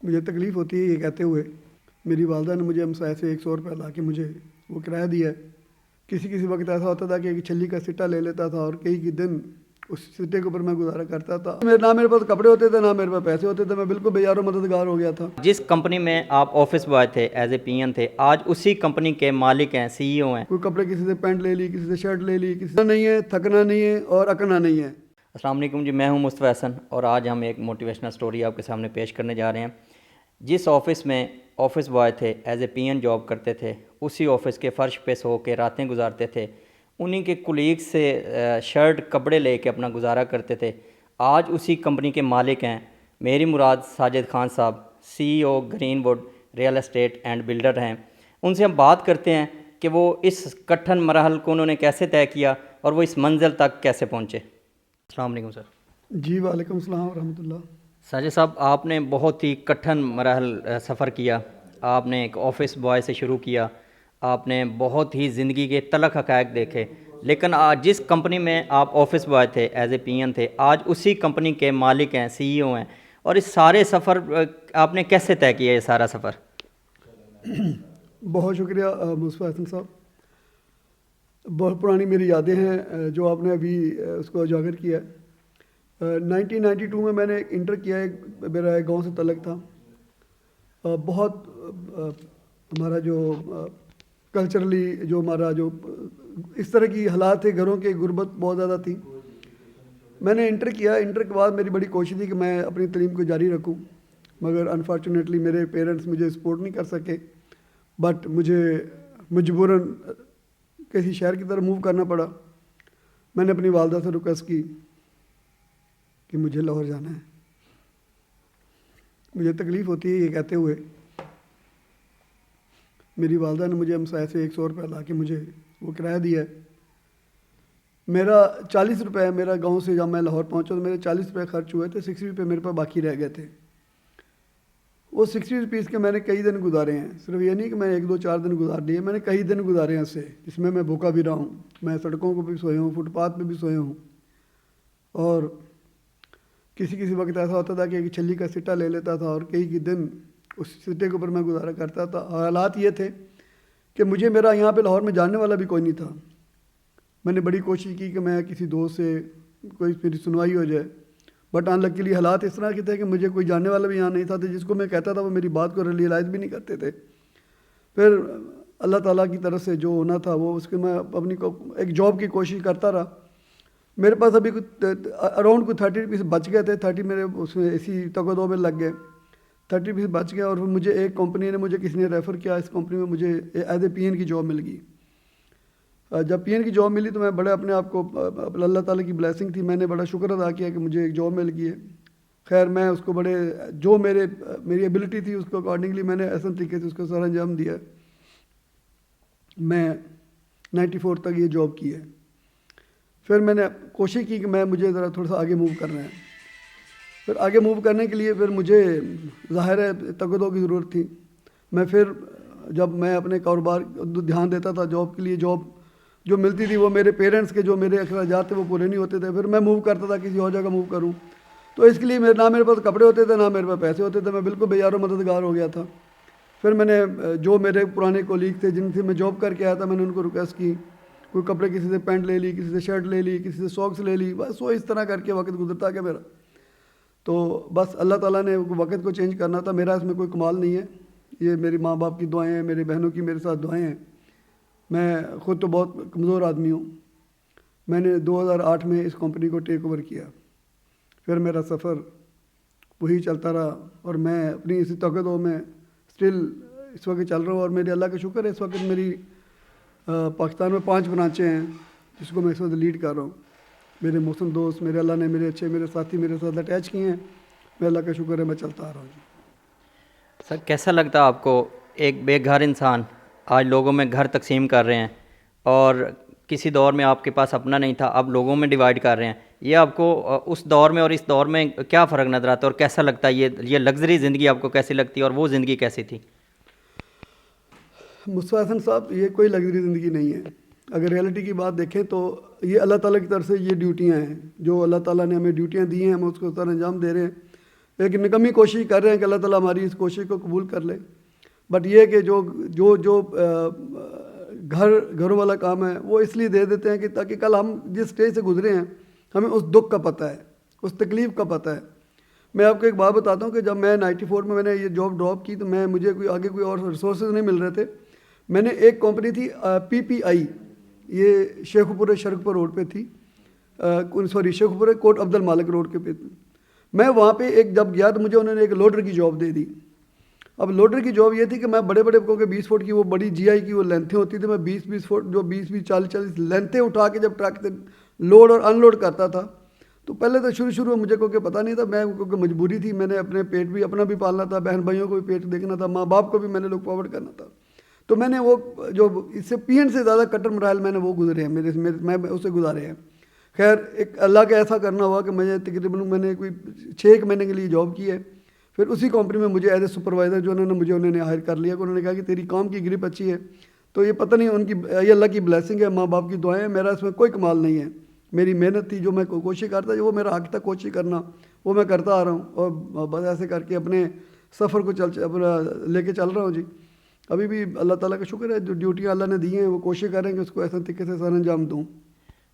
مجھے تکلیف ہوتی ہے یہ کہتے ہوئے، میری والدہ نے مجھے ہمسائے سے 100 روپے لا کے مجھے وہ کرایہ دیا ہے۔ کسی وقت ایسا ہوتا تھا کہ ایک چھلی کا سٹا لے لیتا تھا اور کئی دن اس سٹے کے اوپر میں گزارا کرتا تھا۔ نہ میرے پاس کپڑے ہوتے تھے، نہ میرے پاس پیسے ہوتے تھے، میں بالکل بے یار و مددگار ہو گیا تھا۔ جس کمپنی میں آپ آفس بوائے تھے، ایز اے پی این تھے، آج اسی کمپنی کے مالک ہیں، سی ای او ہیں۔ کوئی کپڑے کسی سے پینٹ لے لی، کسی سے شرٹ لے لی، کسی سے نہیں ہے، تھکنا نہیں ہے اور اکنا نہیں ہے۔ السلام علیکم جی، میں ہوں مصطفیٰ حسن اور آج ہم ایک موٹیویشنل سٹوری آپ کے سامنے پیش کرنے جا رہے ہیں۔ جس آفس میں آفس بوائے تھے، as a peon job کرتے تھے، اسی آفس کے فرش پہ سو کے راتیں گزارتے تھے، انہی کے کولیگ سے شرٹ کپڑے لے کے اپنا گزارا کرتے تھے۔ آج اسی کمپنی کے مالک ہیں میری مراد ساجد خان صاحب، C E O Greenwood real estate and builder ہیں۔ ان سے ہم بات کرتے ہیں کہ وہ اس کٹھن مراحل کو انہوں نے کیسے طے کیا اور وہ اس منزل تک کیسے پہنچے۔ السلام علیکم سر۔ جی وعلیکم السلام ورحمۃ اللہ۔ ساجد صاحب، آپ نے بہت ہی کٹھن مراحل سفر کیا۔ آپ نے ایک آفس بوائے سے شروع کیا، آپ نے بہت ہی زندگی کے تلخ حقائق دیکھے، لیکن آج جس کمپنی میں آپ آفس بوائے تھے، ایز اے پی این تھے، آج اسی کمپنی کے مالک ہیں، سی ای او ہیں۔ اور اس سارے سفر آپ نے کیسے طے کیا یہ سارا سفر؟ بہت شکریہ مصطفیٰ حسن صاحب، بہت پرانی میری یادیں ہیں جو آپ نے ابھی اس کو اجاگر کیا ہے۔ 1992 میں نے انٹر کیا، میرا ایک گاؤں سے تعلق تھا۔ بہت ہمارا جو کلچرلی جو ہمارا جو اس طرح کی حالات تھے، گھروں کے غربت بہت زیادہ تھی۔ میں نے انٹر کیا، انٹر کے بعد میری بڑی کوشش تھی کہ میں اپنی تعلیم کو جاری رکھوں، مگر انفارچونیٹلی میرے پیرنٹس مجھے سپورٹ نہیں کر سکے، بٹ مجھے مجبوراً کسی شہر کی طرف موو کرنا پڑا۔ میں نے اپنی والدہ سے ریکویسٹ کی کہ مجھے لاہور جانا ہے۔ مجھے تکلیف ہوتی ہے یہ کہتے ہوئے، میری والدہ نے مجھے ہمسائے سے 100 روپے لا کے مجھے وہ کرایہ دیا ہے۔ میرا 40 روپے میرا گاؤں سے جب میں لاہور پہنچا تو میرے 40 روپے خرچ ہوئے تھے، 60 روپے میرے پاس باقی رہ گئے تھے۔ وہ 60 روپیز کے میں نے کئی دن گزارے ہیں، صرف یہ نہیں کہ میں 1-2-4 دن گزار لیے، میں نے کئی دن گزارے ہیں اس سے، جس میں بھوکا بھی رہا ہوں، میں سڑکوں کو بھی سویا ہوں، فٹ پاتھ پہ بھی سویا ہوں، اور کسی وقت ایسا ہوتا تھا کہ ایک چھلی کا سٹا لے لیتا تھا اور کئی دن اس سٹے کے اوپر میں گزارا کرتا تھا۔ حالات یہ تھے کہ مجھے میرا یہاں پہ لاہور میں جاننے والا بھی کوئی نہیں تھا۔ میں نے بڑی کوشش کی کہ میں کسی دوست سے کوئی میری سنوائی ہو جائے، بٹ انلکیلی حالات اس طرح کے تھے کہ مجھے کوئی جاننے والا بھی یہاں نہیں تھا، تو جس کو میں کہتا تھا وہ میری بات کو ریئلائز بھی نہیں کرتے تھے۔ پھر اللہ تعالیٰ کی طرف سے جو ہونا تھا وہ اس کے میں اپنی ایک جاب کی کوشش کرتا رہا۔ میرے پاس ابھی اراؤنڈ کوئی 30 روپیز بچ گئے تھے، 30 میرے اس میں اسی تقدو میں لگ گئے، 30 روپیز بچ گئے، اور مجھے ایک کمپنی نے مجھے کسی نے ریفر کیا، اس کمپنی میں مجھے ایز اے پی این کی جاب مل گئی۔ جب پی این کی جاب ملی تو میں بڑے اپنے آپ کو، اللہ تعالیٰ کی بلیسنگ تھی، میں نے بڑا شکر ادا کیا کہ مجھے ایک جاب مل گئی ہے۔ خیر میں اس کو بڑے جو میری ایبلٹی تھی اس کو اکارڈنگلی میں نے ایسا طریقے سے اس کو سر انجام دیا۔ میں 94 تک یہ جاب کی ہے۔ پھر میں نے کوشش کی کہ مجھے ذرا تھوڑا سا آگے موو کرنا ہے۔ پھر آگے موو کرنے کے لیے پھر مجھے ظاہر ہے تقدو کی ضرورت تھی۔ میں پھر جب میں اپنے کاروبار دھیان دیتا تھا، جاب کے لیے جاب جو ملتی تھی وہ میرے پیرنٹس کے جو میرے اخراجات تھے وہ پورے نہیں ہوتے تھے، پھر میں موو کرتا تھا کسی اور جگہ موو کروں، تو اس کے لیے نہ میرے پاس کپڑے ہوتے تھے، نہ میرے پاس پیسے ہوتے تھے، میں بالکل بے یار و مددگار ہو گیا تھا۔ پھر میں نے جو میرے پرانے کولیگ تھے جن سے میں جاب کر کے آیا تھا، میں نے ان کو ریکویسٹ کی، کوئی کپڑے کسی سے پینٹ لے لی، کسی سے شرٹ لے لی، کسی سے ساکس لے لی، بس وہ اس طرح کر کے وقت گزرتا گیا میرا۔ تو بس اللہ تعالیٰ نے وقت کو چینج کرنا تھا، میرا اس میں کوئی کمال نہیں ہے، یہ میری ماں باپ کی دعائیں ہیں، میری بہنوں کی میرے ساتھ دعائیں ہیں۔ میں خود تو بہت کمزور آدمی ہوں۔ میں نے 2008 میں اس کمپنی کو ٹیک اوور کیا، پھر میرا سفر وہی چلتا رہا، اور میں اپنی اسی تقدو میں اسٹل اس وقت چل رہا ہوں، اور میرے اللہ کا شکر ہے اس وقت میری پاکستان میں 5 برانچیں ہیں جس کو میں اس وقت لیڈ کر رہا ہوں۔ میرے محسن دوست، میرے اللہ نے میرے اچھے میرے ساتھی میرے ساتھ اٹیچ کیے ہیں، میرے اللہ کا شکر ہے میں چلتا آ رہا ہوں۔ سر کیسا لگتا آپ کو ایک بے گھر انسان آج لوگوں میں گھر تقسیم کر رہے ہیں، اور کسی دور میں آپ کے پاس اپنا نہیں تھا، اب لوگوں میں ڈیوائیڈ کر رہے ہیں، یہ آپ کو اس دور میں اور اس دور میں کیا فرق نظر آتا ہے اور کیسا لگتا ہے؟ یہ لگژری زندگی آپ کو کیسی لگتی ہے اور وہ زندگی کیسی تھی؟ مصطفیٰ حسن صاحب، یہ کوئی لگژری زندگی نہیں ہے۔ اگر ریئلٹی کی بات دیکھیں تو یہ اللہ تعالیٰ کی طرف سے یہ ڈیوٹیاں ہیں، جو اللہ تعالیٰ نے ہمیں ڈیوٹیاں دی ہیں، ہم اس کو سر انجام دے رہے ہیں۔ ایک نکمی کوشش کر رہے ہیں کہ اللہ تعالیٰ ہماری اس کوشش کو قبول کر لے. بٹ یہ کہ جو گھروں والا کام ہے وہ اس لیے دے دیتے ہیں کہ تاکہ کل ہم جس اسٹیج سے گزرے ہیں ہمیں اس دکھ کا پتہ ہے, اس تکلیف کا پتہ ہے. میں آپ کو ایک بات بتاتا ہوں کہ جب میں 94 میں نے یہ جاب ڈراپ کی تو مجھے آگے کوئی اور ریسورسز نہیں مل رہے تھے. میں نے ایک کمپنی تھی PPI, یہ شیخوپورہ شرکپور روڈ پہ تھی, شیخوپورہ کوٹ عبد المالک روڈ کے پہ. میں وہاں پہ جب گیا تو مجھے انہوں نے ایک لوڈر کی جاب دے دی. اب لوڈر کی جاب یہ تھی کہ میں بڑے کیونکہ 20 فٹ کی وہ بڑی GI کی وہ لینتھیں ہوتی تھی, میں 20 فٹ جو 20 40 لینتھیں اٹھا کے جب ٹرک سے لوڈ اور ان لوڈ کرتا تھا تو پہلے تو شروع میں مجھے کیونکہ پتہ نہیں تھا, میں کیونکہ مجبوری تھی, میں نے اپنے پیٹ بھی اپنا بھی پالنا تھا, بہن بھائیوں کو بھی پیٹ دیکھنا تھا, ماں باپ کو بھی میں نے لک فارورڈ کرنا تھا. تو میں نے وہ جو اس سے PN سے زیادہ کٹر مراحل میں نے وہ گزرے ہیں, میں اسے گزارے ہیں. خیر ایک اللہ کا ایسا کرنا ہوا کہ مجھے تقریباً میں نے کوئی 6 مہینے کے لیے جاب کی ہے. پھر اسی کمپنی میں مجھے ایز اے سپروائزر جو انہوں نے ہائر کر لیا, کہ انہوں نے کہا کہ تیری کام کی گرپ اچھی ہے. تو یہ پتہ نہیں ان کی یہ اللہ کی بلیسنگ ہے, ماں باپ کی دعائیں ہیں, میرا اس میں کوئی کمال نہیں ہے. میری محنت تھی, جو میں کوشش کرتا, وہ میرا حق تھا کوشش کرنا, وہ میں کرتا آ رہا ہوں, اور بس ایسے کر کے اپنے سفر کو اپنا لے کے چل رہا ہوں. جی ابھی بھی اللہ تعالیٰ کا شکر ہے, جو ڈیوٹیاں اللہ نے دی ہیں وہ کوشش کریں کہ اس کو ایسے طریقے سے سر انجام دوں.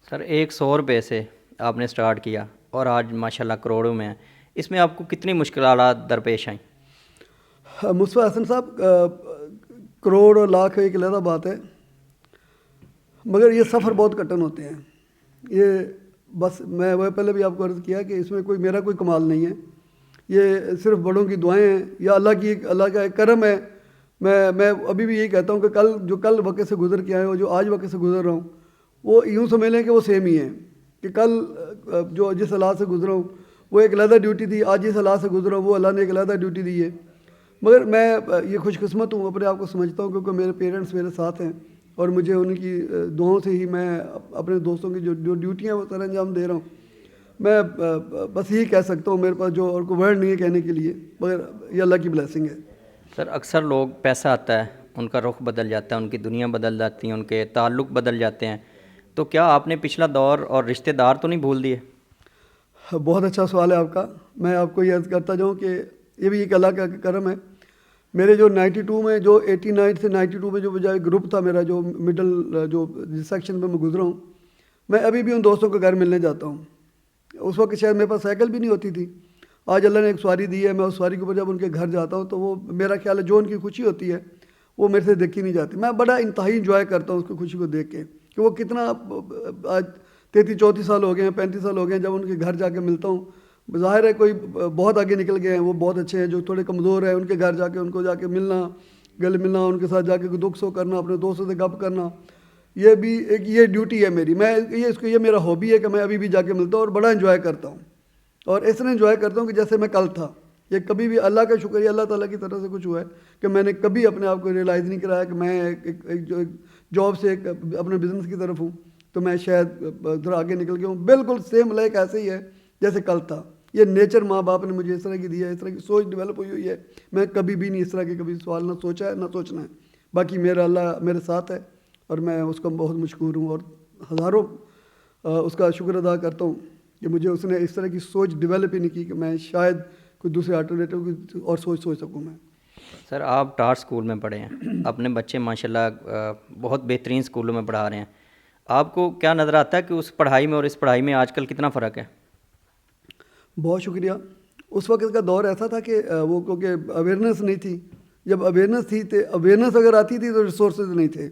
سر 100 روپے سے آپ نے سٹارٹ کیا اور آج ماشاءاللہ کروڑوں میں ہیں, اس میں آپ کو کتنی مشکلات درپیش آئیں؟ مصطفیٰ حسن صاحب, کروڑ اور لاکھ ایک علیحدہ بات ہے, مگر یہ سفر بہت کٹن ہوتے ہیں. یہ بس میں وہ پہلے بھی آپ کو عرض کیا کہ اس میں میرا کوئی کمال نہیں ہے, یہ صرف بڑوں کی دعائیں ہیں یا اللہ کا ایک کرم ہے. میں ابھی بھی یہی کہتا ہوں کہ کل وقت سے گزر کے آئے ہو, جو آج وقت سے گزر رہا ہوں, وہ یوں سمجھ لیں کہ وہ سیم ہی ہیں. کہ کل جو جس حالات سے گزرا ہوں وہ ایک علیحدہ ڈیوٹی تھی, آج جس حالات سے گزرا ہوں وہ اللہ نے ایک علیحدہ ڈیوٹی دی ہے. مگر میں یہ خوش قسمت ہوں, اپنے آپ کو سمجھتا ہوں, کیونکہ میرے پیرنٹس میرے ساتھ ہیں اور مجھے ان کی دعاؤں سے ہی میں اپنے دوستوں کی جو ڈیوٹیاں وہ سر انجام دے رہا ہوں. میں بس یہی کہہ سکتا ہوں, میرے پاس جو اور کوئی ورڈ نہیں ہے کہنے کے لیے, مگر یہ اللہ کی بلیسنگ ہے. سر اکثر لوگ پیسہ آتا ہے ان کا رخ بدل جاتا ہے, ان کی دنیا بدل جاتی ہے, ان کے تعلق بدل جاتے ہیں, تو کیا آپ نے پچھلا دور اور رشتہ دار تو نہیں بھول دیے؟ بہت اچھا سوال ہے آپ کا. میں آپ کو یہ عرض کرتا جاؤں کہ یہ بھی ایک اللہ کا کرم ہے. میرے جو 92 میں جو 89 سے 92 میں جو بجائے گروپ تھا میرا, جو مڈل جو جس سیکشن میں گزرا ہوں, میں ابھی بھی ان دوستوں کے گھر ملنے جاتا ہوں. اس وقت شاید میرے پاس سائیکل بھی نہیں ہوتی تھی, آج اللہ نے ایک سواری دی ہے. میں اس سواری کے اوپر جب ان کے گھر جاتا ہوں تو وہ میرا خیال ہے جو ان کی خوشی ہوتی ہے وہ میرے سے دیکھی نہیں جاتی. میں بڑا انتہائی انجوائے کرتا ہوں اس کی خوشی کو دیکھ کے, کہ وہ کتنا آج 33-34 سال ہو گئے ہیں, 35 سال ہو گئے ہیں, جب ان کے گھر جا کے ملتا ہوں. ظاہر ہے کوئی بہت آگے نکل گئے ہیں, وہ بہت اچھے ہیں. جو تھوڑے کمزور ہیں ان کے گھر جا کے ان کو جا کے ملنا, گلے ملنا, ان کے ساتھ جا کے دکھ سو کرنا, اپنے دوستوں سے گپ کرنا, یہ بھی ایک یہ ڈیوٹی ہے میری. میں یہ میرا ہابی ہے کہ میں ابھی بھی جا کے ملتا ہوں اور بڑا انجوائے کرتا ہوں, اور اس طرح انجوائے کرتا ہوں کہ جیسے میں کل تھا. یہ کبھی بھی اللہ کا شکر ہے, اللہ تعالیٰ کی طرف سے کچھ ہوا ہے کہ میں نے کبھی اپنے آپ کو ریئلائز نہیں کرایا کہ میں ایک جاب سے اپنے بزنس کی طرف ہوں تو میں شاید ذرا آگے نکل گیا ہوں. بالکل سیم لائک ایسے ہی ہے جیسے کل تھا. یہ نیچر ماں باپ نے مجھے اس طرح کی دی ہے, اس طرح کی سوچ ڈیولپ ہوئی ہے. میں کبھی بھی نہیں اس طرح کے کبھی سوال نہ سوچا ہے نہ سوچنا ہے. باقی میرا اللہ میرے ساتھ ہے اور میں اس کا بہت مشکور ہوں, اور ہزاروں اس کا شکر ادا کرتا ہوں کہ مجھے اس نے اس طرح کی سوچ ڈیولپ ہی نہیں کی کہ میں شاید کوئی دوسرے آلٹرنیٹیو اور سوچ سکوں. میں سر آپ ٹاٹ اسکول میں پڑھے ہیں, اپنے بچے ماشاءاللہ بہت بہترین اسکولوں میں پڑھا رہے ہیں. آپ کو کیا نظر آتا ہے کہ اس پڑھائی میں اور اس پڑھائی میں آج کل کتنا فرق ہے؟ بہت شکریہ. اس وقت کا دور ایسا تھا کہ وہ کیونکہ اویئرنیس نہیں تھی. جب اویئرنیس تھی تو اویئرنیس اگر آتی تھی تو ریسورسز نہیں تھے.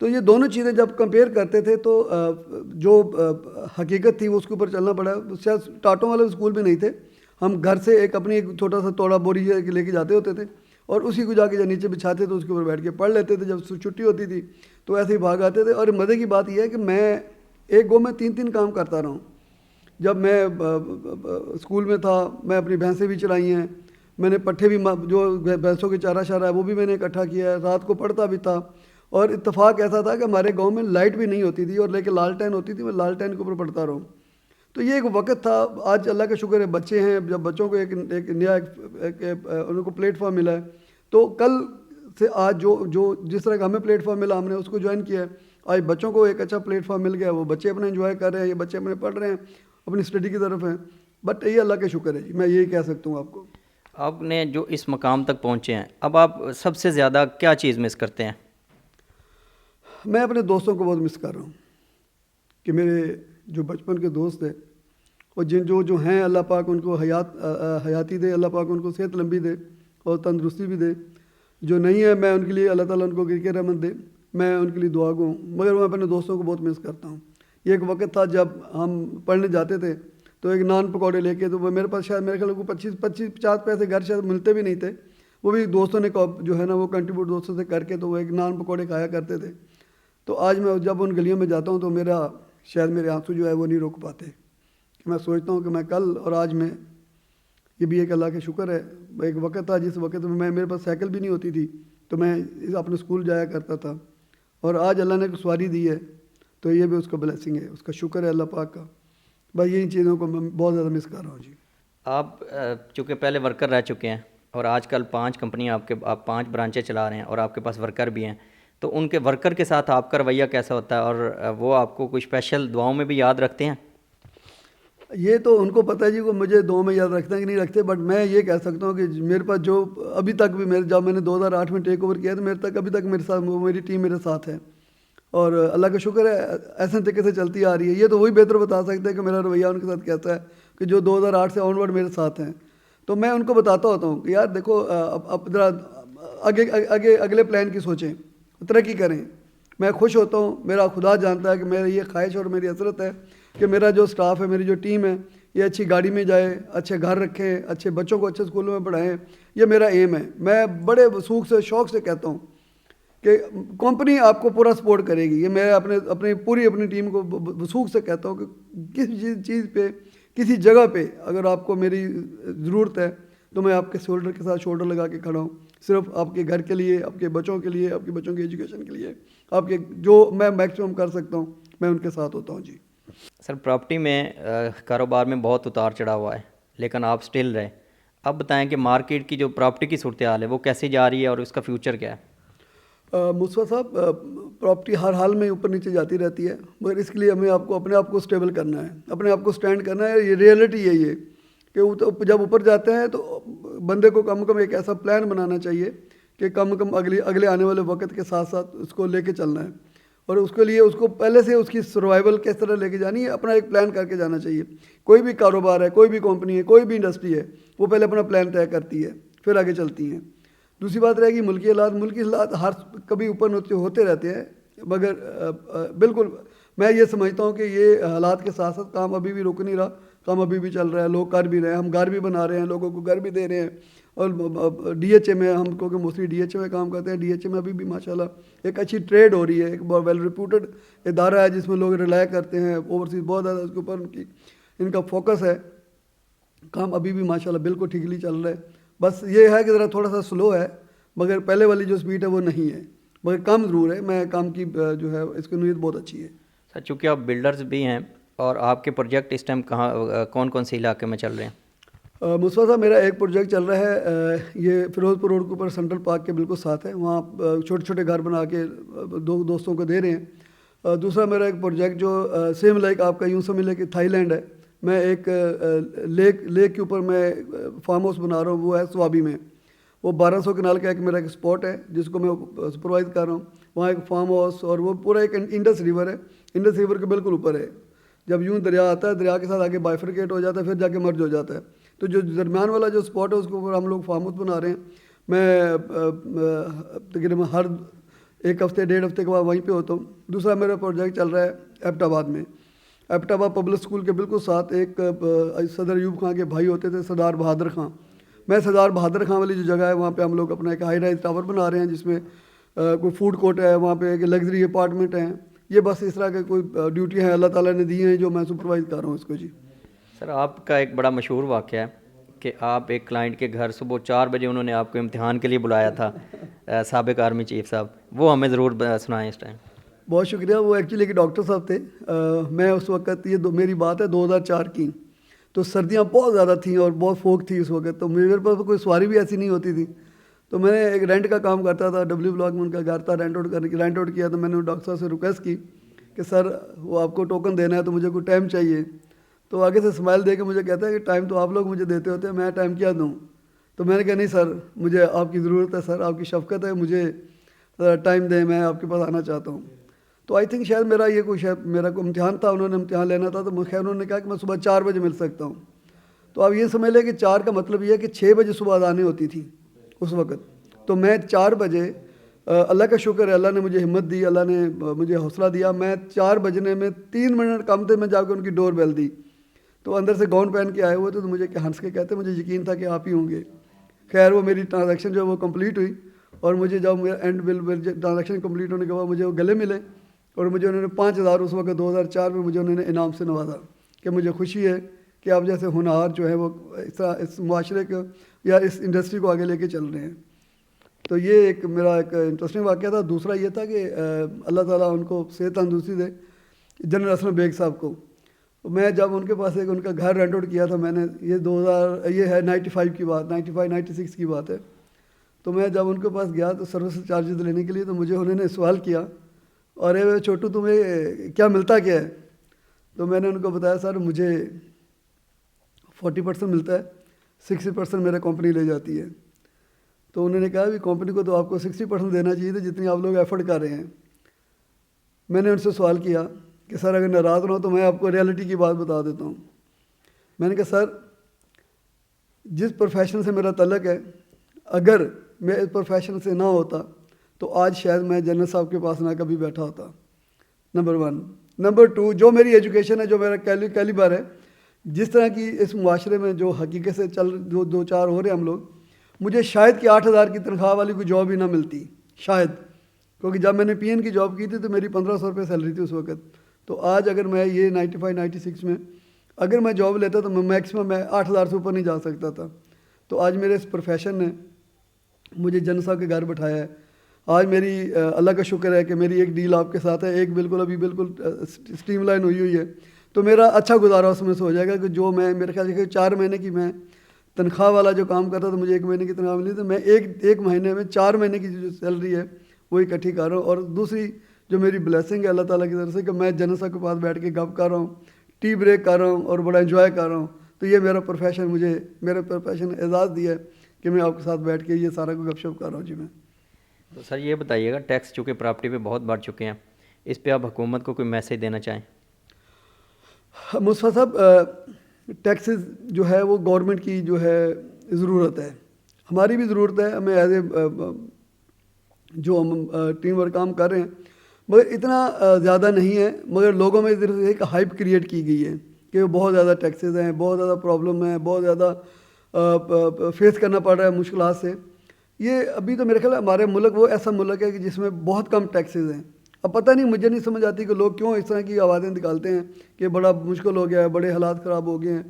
تو یہ دونوں چیزیں جب کمپیئر کرتے تھے تو جو حقیقت تھی وہ اس کے اوپر چلنا پڑا. شاید ٹاٹوں والے اسکول بھی نہیں تھے. ہم گھر سے اپنی ایک چھوٹا سا توڑا بوری لے کے جاتے ہوتے تھے اور اسی کو جا کے جب نیچے بچھاتے تھے اس کے اوپر بیٹھ کے پڑھ لیتے تھے. جب چھٹی ہوتی تھی تو ایسے ہی بھاگ آتے تھے. اور مزے کی بات یہ ہے کہ میں ایک گو میں 3 کام کرتا رہا ہوں. جب میں اسکول میں تھا میں اپنی بھینسیں بھی چرائی ہیں, میں نے پٹھے بھی جو بھینسوں کے چارہ شارہ ہے وہ بھی میں نے اکٹھا کیا ہے, رات کو پڑھتا بھی تھا. اور اتفاق ایسا تھا کہ ہمارے گاؤں میں لائٹ بھی نہیں ہوتی تھی اور لیکن لالٹین ہوتی تھی, میں لالٹین کے اوپر پڑھتا رہا ہوں. تو یہ ایک وقت تھا. آج اللہ کا شکر ہے بچے ہیں, جب بچوں کو ایک نیا ان کو پلیٹ فارم ملا ہے تو کل سے آج جو جس طرح کا ہمیں پلیٹ فارم ملا ہم نے اس کو جوائن کیا ہے. آج بچوں کو ایک اچھا پلیٹ فارم مل گیا, وہ بچے اپنا انجوائے کر رہے ہیں, یہ بچے اپنے پڑھ رہے ہیں, اپنی اسٹڈی کی طرف ہیں. بٹ یہ اللہ کا شکر ہے جی, میں یہی کہہ سکتا ہوں آپ کو. آپ نے جو اس مقام تک پہنچے ہیں, اب آپ سب سے زیادہ کیا چیز مس کرتے ہیں؟ میں اپنے دوستوں کو بہت مس کر رہا ہوں کہ میرے جو بچپن کے دوست ہیں اور جو ہیں, اللہ پاک ان کو حیاتی دے, اللہ پاک ان کو صحت لمبی دے اور تندرستی بھی دے. جو نہیں ہے میں ان کے لیے اللہ تعالیٰ ان کو گر کے رحمت دے, میں ان کے لیے دعا گو ہوں, مگر میں اپنے دوستوں کو بہت مس کرتا ہوں. یہ ایک وقت تھا جب ہم پڑھنے جاتے تھے تو ایک نان پکوڑے لے کے, تو وہ میرے پاس شاید میرے خیال کو 50 پیسے گھر شاید ملتے بھی نہیں تھے, وہ بھی دوستوں نے جو ہے نا وہ کنٹریبیوٹ دوستوں سے کر کے, تو وہ ایک نان پکوڑے کھایا کرتے تھے. تو آج میں جب ان گلیوں میں جاتا ہوں تو شاید میرے آنسو جو ہے وہ نہیں روک پاتے, کہ میں سوچتا ہوں کہ میں کل اور آج میں, یہ بھی ایک اللہ کا شکر ہے, ایک وقت تھا جس وقت میں میرے پاس سائیکل بھی نہیں ہوتی تھی تو میں اپنے اسکول جایا کرتا تھا, اور آج اللہ نے سواری دی ہے تو یہ بھی اس کا بلیسنگ ہے, اس کا شکر ہے اللہ پاک کا. بس یہی چیزوں کو میں بہت زیادہ مس کر رہا ہوں جی. آپ چونکہ پہلے ورکر رہ چکے ہیں اور آج کل 5 کمپنیاں آپ 5 برانچیں چلا رہے ہیں اور آپ کے پاس ورکر بھی ہیں, تو ان کے ورکر کے ساتھ آپ کا رویہ کیسا ہوتا ہے, اور وہ آپ کو کوئی اسپیشل دعاؤں میں بھی یاد رکھتے ہیں؟ یہ تو ان کو پتہ ہے جی, وہ مجھے دعاؤں میں یاد رکھتے ہیں کہ نہیں رکھتے, بٹ میں یہ کہہ سکتا ہوں کہ میرے پاس جو ابھی تک بھی جب میں نے 2008 میں ٹیک اوور کیا تو ابھی تک میرے ساتھ میری ٹیم میرے ساتھ ہے, اور اللہ کا شکر ہے ایسے طریقے سے چلتی آ رہی ہے. یہ تو وہی بہتر بتا سکتے ہیں کہ میرا رویہ ان کے ساتھ کیسا ہے, کہ جو 2008 سے آن ورڈ میرے ساتھ ہیں. تو میں ان کو بتاتا ہوتا ہوں کہ یار دیکھو, اب ذرا اگلے پلان کی سوچیں, ترقی کریں. میں خوش ہوتا ہوں, میرا خدا جانتا ہے کہ میری یہ خواہش اور میری حسرت ہے کہ میرا جو سٹاف ہے, میری جو ٹیم ہے, یہ اچھی گاڑی میں جائے, اچھے گھر رکھیں, اچھے بچوں کو اچھے اسکولوں میں پڑھائیں. یہ میرا ایم ہے. میں بڑے وثوق سے شوق سے کہتا ہوں کہ کمپنی آپ کو پورا سپورٹ کرے گی. یہ میں اپنی پوری ٹیم کو وثوق سے کہتا ہوں کہ کسی چیز پہ, کسی جگہ پہ اگر آپ کو میری ضرورت ہے تو میں آپ کے شولڈر کے ساتھ شولڈر لگا کے کھڑا ہوں, صرف آپ کے گھر کے لیے, آپ کے بچوں کے لیے, آپ کے بچوں کی ایجوکیشن کے لیے, آپ کے جو میں میکسیمم کر سکتا ہوں میں ان کے ساتھ ہوتا ہوں جی. سر, پراپرٹی میں کاروبار میں بہت اتار چڑھا ہوا ہے, لیکن آپ سٹل رہے. اب بتائیں کہ مارکیٹ کی جو پراپرٹی کی صورتحال ہے وہ کیسی جا رہی ہے اور اس کا فیوچر کیا ہے؟ مصطفیٰ صاحب, پراپرٹی ہر حال میں اوپر نیچے جاتی رہتی ہے, مگر اس کے لیے ہمیں اپنے آپ کو اسٹیبل کرنا ہے, اپنے آپ کو اسٹینڈ کرنا ہے. یہ ریئلٹی ہے یہ کہ جب اوپر جاتے ہیں تو بندے کو کم ایک ایسا پلان بنانا چاہیے کہ کم اگلے آنے والے وقت کے ساتھ ساتھ اس کو لے کے چلنا ہے, اور اس کے لیے اس کو پہلے سے اس کی سروائیول کس طرح لے کے جانی ہے, اپنا ایک پلان کر کے جانا چاہیے. کوئی بھی کاروبار ہے, کوئی بھی کمپنی ہے, کوئی بھی انڈسٹری ہے, وہ پہلے اپنا پلان طے کرتی ہے پھر آگے چلتی ہیں. دوسری بات رہے گی ملکی حالات ہر کبھی اوپر ہوتے رہتے ہیں, مگر بالکل میں یہ سمجھتا ہوں کہ یہ حالات کے ساتھ ساتھ کام ابھی بھی رک نہیں رہا, کام ابھی بھی چل رہا ہے, لوگ کر بھی رہے ہیں, ہم گھر بھی بنا رہے ہیں, لوگوں کو گھر بھی دے رہے ہیں. اور ڈی ایچ اے میں ہم کیونکہ موسٹلی ڈی ایچ اے میں کام کرتے ہیں, ڈی ایچ اے میں ابھی بھی ماشاءاللہ ایک اچھی ٹریڈ ہو رہی ہے, ایک بہت ویل ریپوٹڈ ادارہ ہے جس میں لوگ ریلائی کرتے ہیں اوورسیز بہت زیادہ, اس کے اوپر ان کا فوکس ہے. کام ابھی بھی ماشاءاللہ بالکل ٹھیکلی چل رہا ہے. بس یہ ہے کہ ذرا تھوڑا سا سلو ہے, مگر پہلے والی جو سپیڈ ہے وہ نہیں ہے, مگر کم ضرور ہے. میں کام کی جو ہے اس کی نوعیت بہت اچھی ہے. سر, چونکہ آپ بلڈرز بھی ہیں اور آپ کے پروجیکٹ اس ٹائم کون سے علاقے میں چل رہے ہیں؟ مصطفیٰ صاحب, میرا ایک پروجیکٹ چل رہا ہے, یہ فیروز پور روڈ کے اوپر سینٹرل پارک کے بالکل ساتھ ہے, وہاں چھوٹے چھوٹے گھر بنا کے دوستوں کو دے رہے ہیں. دوسرا میرا ایک پروجیکٹ جو سیم لائک آپ کا یوں سمجھ لیں کہ تھائی لینڈ ہے, میں ایک لیک کے اوپر میں فارم ہاؤس بنا رہا ہوں, وہ ہے سوابی میں. وہ 1200 کنال کا میرا ایک اسپاٹ ہے جس کو میں سپروائز کر رہا ہوں. وہاں ایک فارم ہاؤس, اور وہ پورا ایک انڈس ریور ہے, انڈس ریور کے بالکل اوپر ہے. جب یوں دریا آتا ہے, دریا کے ساتھ آگے بائیفرکیٹ ہو جاتا ہے, پھر جا کے مرج ہو جاتا ہے. تو جو درمیان والا جو اسپاٹ ہے اس کے اوپر ہم لوگ فارم ہاؤس بنا رہے ہیں. میں تقریباً ہر ایک ہفتے 1.5 ہفتے کے بعد وہیں پہ ہوتا ہوں. دوسرا میرا پروجیکٹ چل رہا ہے ایبٹ آباد میں. ایبٹ آباد پبلک اسکول کے بالکل ساتھ ایک صدر ایوب خان کے بھائی ہوتے تھے, سردار بہادر خان. میں سردار بہادر خان والی جو جگہ ہے وہاں پہ ہم لوگ اپنا ایک ہائی رائز ٹاور بنا رہے ہیں جس میں کوئی فوڈ کورٹ ہے, وہاں پہ ایک لگژری اپارٹمنٹ ہیں. یہ بس اس طرح کے کوئی ڈیوٹی ہیں اللہ تعالیٰ نے دی ہیں جو میں سپروائز کر رہا ہوں اس کو جی. سر, آپ کا ایک بڑا مشہور واقعہ ہے کہ آپ ایک کلائنٹ کے گھر صبح 4 بجے انہوں نے آپ کو امتحان کے لیے بلایا تھا, سابق آرمی چیف صاحب, وہ ہمیں ضرور سنائیں اس ٹائم. بہت شکریہ. وہ ایکچولی ایک ڈاکٹر صاحب تھے. میں اس وقت, یہ میری بات ہے 2004 کی, تو سردیاں بہت زیادہ تھیں اور بہت فوگ تھی اس وقت, تو میرے پاس کوئی سواری بھی ایسی نہیں ہوتی تھی. تو میں نے ایک رینٹ کا کام کرتا تھا, ڈبلیو بلاک میں ان کا گھر تھا, رینٹ آؤٹ کیا. تو میں نے ڈاکٹر صاحب سے ریکویسٹ کی کہ سر وہ آپ کو ٹوکن دینا ہے تو مجھے کوئی ٹائم چاہیے. تو آگے سے اسمائل دے کے مجھے کہتا ہے کہ ٹائم تو آپ لوگ مجھے دیتے ہوتے ہیں, میں ٹائم کیا دوں. تو میں نے کہا نہیں سر, مجھے آپ کی ضرورت ہے سر, آپ کی شفقت ہے, مجھے ٹائم دیں, میں آپ کے پاس آنا چاہتا ہوں. تو آئی تھنک شاید میرا یہ کوئی میرا کوئی امتحان تھا, انہوں نے امتحان لینا تھا, تو خیر انہوں نے کہا کہ میں صبح 4 بجے مل سکتا ہوں. تو آپ یہ سمجھ لیں کہ 4 کا مطلب یہ ہے کہ 6 بجے صبح اذانیں ہوتی تھی اس وقت. تو میں 4 بجے, اللہ کا شکر ہے, اللہ نے مجھے ہمت دی, اللہ نے مجھے حوصلہ دیا, میں 4 بجنے میں 3 منٹ کم تھے, میں جا کے ان کی ڈور بیل دی. تو اندر سے گاؤن پہن کے آئے ہوئے تھے, تو مجھے ہنس کے کہتے مجھے یقین تھا کہ آپ ہی ہوں گے. خیر وہ میری ٹرانزیکشن جو ہے وہ کمپلیٹ ہوئی, اور مجھے جب میرا اینڈ بل ٹرانزیکشن کمپلیٹ ہونے کے بعد مجھے وہ گلے ملے, اور مجھے انہوں نے 5,000 اس وقت 2004 میں مجھے انہوں نے انعام سے نوازا کہ مجھے خوشی ہے کہ آپ جیسے ہونہار جو ہے وہ اس معاشرے کو یا اس انڈسٹری کو آگے لے کے چل رہے ہیں. تو یہ ایک میرا ایک انٹرسٹنگ واقعہ تھا. دوسرا یہ تھا کہ اللہ تعالیٰ ان کو صحت تندرستی دے, جنرل اسلم بیگ صاحب کو. میں جب ان کے پاس ایک ان کا گھر رینٹ آؤٹ کیا تھا, میں نے یہ ہے 95 کی بات, 96 کی بات ہے. تو میں جب ان کے پاس گیا تو سروس چارجز لینے کے لیے, تو مجھے انہوں نے سوال کیا, اور چھوٹو تمہیں کیا ملتا کیا ہے؟ تو میں نے ان کو بتایا سر مجھے 40% ملتا ہے, 60% میرا کمپنی لے جاتی ہے. تو انہوں نے کہا بھی کمپنی کو تو آپ کو 60% دینا چاہیے تھا جتنی آپ لوگ ایفرٹ کر رہے ہیں. میں نے ان سے سوال کیا کہ سر اگر ناراض نہ ہو تو میں آپ کو ریئلٹی کی بات بتا دیتا ہوں. میں نے کہا سر جس پروفیشن سے میرا تعلق ہے, اگر میں اس پروفیشن سے نہ ہوتا تو آج شاید میں جنرل صاحب کے پاس نہ کبھی بیٹھا ہوتا. نمبر 1. نمبر 2, جو میری ایجوکیشن ہے, جو میرا کیلیبر ہے, جس طرح کی اس معاشرے میں جو حقیقت سے دو چار ہو رہے ہیں ہم لوگ, مجھے شاید کہ 8,000 کی تنخواہ والی کوئی جاب ہی نہ ملتی شاید, کیونکہ جب میں نے پی این کی جاب کی تھی تو میری 1,500 روپے سیلری تھی اس وقت. تو آج اگر میں یہ 95-96 میں اگر میں جاب لیتا تو میکسیمم میں 8,000 سے اوپر نہیں جا سکتا تھا. تو آج میرے اس پروفیشن نے مجھے جنرل صاحب کے گھر بٹھایا ہے. آج میری اللہ کا شکر ہے کہ میری ایک ڈیل آپ کے ساتھ ہے, ایک ابھی بالکل اسٹریم لائن ہوئی ہے. تو میرا اچھا گزارا اس میں سے ہو جائے گا کہ جو میں میرے خیال سے 4 مہینے کی میں تنخواہ والا جو کام کرتا تو مجھے 1 مہینے کی تنخواہ ملی, تو میں ایک مہینے میں 4 مہینے کی جو سیلری ہے وہ اکٹھی کر رہا ہوں. اور دوسری جو میری بلیسنگ ہے اللہ تعالیٰ کی طرف سے کہ میں جنرل صاحب کے پاس بیٹھ کے گپ کر رہا ہوں, ٹی بریک کر رہا ہوں اور بڑا انجوائے کر رہا ہوں. تو یہ میرا پروفیشن میرا پروفیشن اعزاز دیا ہے کہ میں آپ کے ساتھ بیٹھ کے یہ سارا کو گپ شپ کر رہا ہوں. جی میں تو سر یہ بتائیے گا, ٹیکس چونکہ پراپرٹی پہ بہت بڑھ چکے ہیں, اس پہ آپ حکومت کو کوئی میسیج دینا چاہیں؟ مصطفیٰ صاحب, ٹیکسز جو ہے وہ گورنمنٹ کی جو ہے ضرورت ہے, ہماری بھی ضرورت ہے, ہمیں ایز اے جو ہم ٹیم ورک کام کر رہے ہیں, مگر اتنا زیادہ نہیں ہے. مگر لوگوں میں ادھر سے ایک ہائپ کریٹ کی گئی ہے کہ بہت زیادہ ٹیکسز ہیں, بہت زیادہ پرابلم ہیں, بہت زیادہ فیس کرنا پڑ رہا ہے مشکلات سے. یہ ابھی تو میرے خیال ہے ہمارے ملک وہ ایسا ملک ہے کہ جس میں بہت کم ٹیکسز ہیں. اب پتہ نہیں, مجھے نہیں سمجھ آتی کہ لوگ کیوں اس طرح کی آوازیں نکالتے ہیں کہ بڑا مشکل ہو گیا ہے, بڑے حالات خراب ہو گئے ہیں.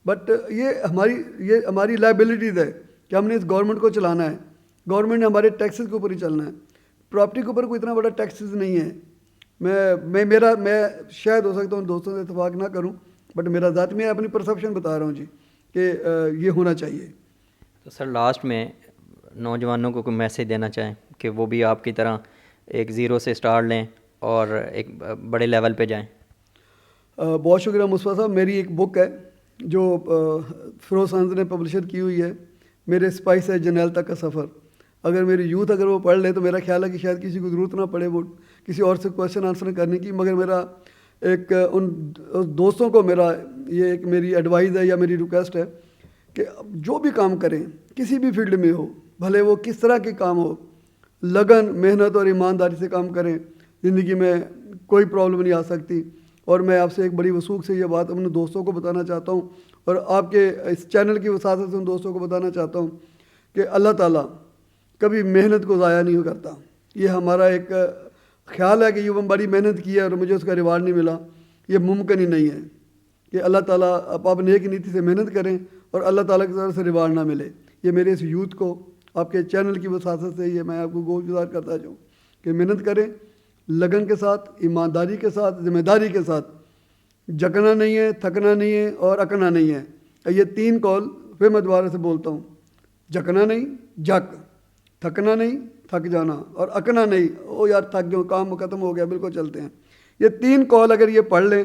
بٹ یہ ہماری لائبلٹیز ہے کہ ہم نے اس گورنمنٹ کو چلانا ہے, گورنمنٹ نے ہمارے ٹیکسز کے اوپر ہی چلنا ہے. پراپرٹی کے اوپر کوئی اتنا بڑا ٹیکسز نہیں ہے. میں شاید ہو سکتا ہوں دوستوں سے اتفاق نہ کروں, بٹ میرا ذات میں اپنی پرسیپشن بتا رہا ہوں جی کہ یہ ہونا چاہیے. تو سر لاسٹ میں نوجوانوں کو کوئی میسیج دینا چاہیں کہ وہ بھی آپ کی طرح ایک زیرو سے اسٹارٹ لیں اور ایک بڑے لیول پہ جائیں؟ بہت شکریہ مصطفیٰ صاحب. میری ایک بک ہے جو فیروز سانز نے پبلشر کی ہوئی ہے, میرے سپاہی سے جرنیل تک کا سفر. اگر میری یوتھ اگر وہ پڑھ لے تو میرا خیال ہے کہ شاید کسی کو ضرورت نہ پڑے وہ کسی اور سے کویشچن آنسر کرنے کی. مگر میرا ایک ان دوستوں کو یہ ایک میری ایڈوائز ہے یا میری ریکویسٹ ہے کہ جو بھی کام کریں کسی بھی فیلڈ میں ہو, بھلے وہ کس طرح کے کام ہو, لگن محنت اور ایمانداری سے کام کریں. زندگی میں کوئی پرابلم نہیں آ سکتی. اور میں آپ سے ایک بڑی وثوق سے یہ بات اپنے دوستوں کو بتانا چاہتا ہوں, اور آپ کے اس چینل کی وساطت سے ان دوستوں کو بتانا چاہتا ہوں کہ اللہ تعالیٰ کبھی محنت کو ضائع نہیں کرتا. یہ ہمارا ایک خیال ہے کہ یہ بڑی محنت کی ہے اور مجھے اس کا ریوارڈ نہیں ملا, یہ ممکن ہی نہیں ہے کہ اللہ تعالیٰ آپ نیک نیتی سے محنت کریں اور اللہ تعالیٰ کی طرف سے ریوارڈ نہ ملے. یہ میرے اس یوتھ کو آپ کے چینل کی وساطت سے یہ میں آپ کو گزار کرتا ہوں کہ محنت کریں, لگن کے ساتھ, ایمانداری کے ساتھ, ذمہ داری کے ساتھ. جکنا نہیں ہے, تھکنا نہیں ہے اور اکنا نہیں ہے. یہ 3 قول پھر میں دوبارہ سے بولتا ہوں, جکنا نہیں, جک, تھکنا نہیں, تھک جانا, اور اکنا نہیں, او یار تھک گئے, کام ختم ہو گیا, بالکل چلتے ہیں. یہ 3 قول اگر یہ پڑھ لیں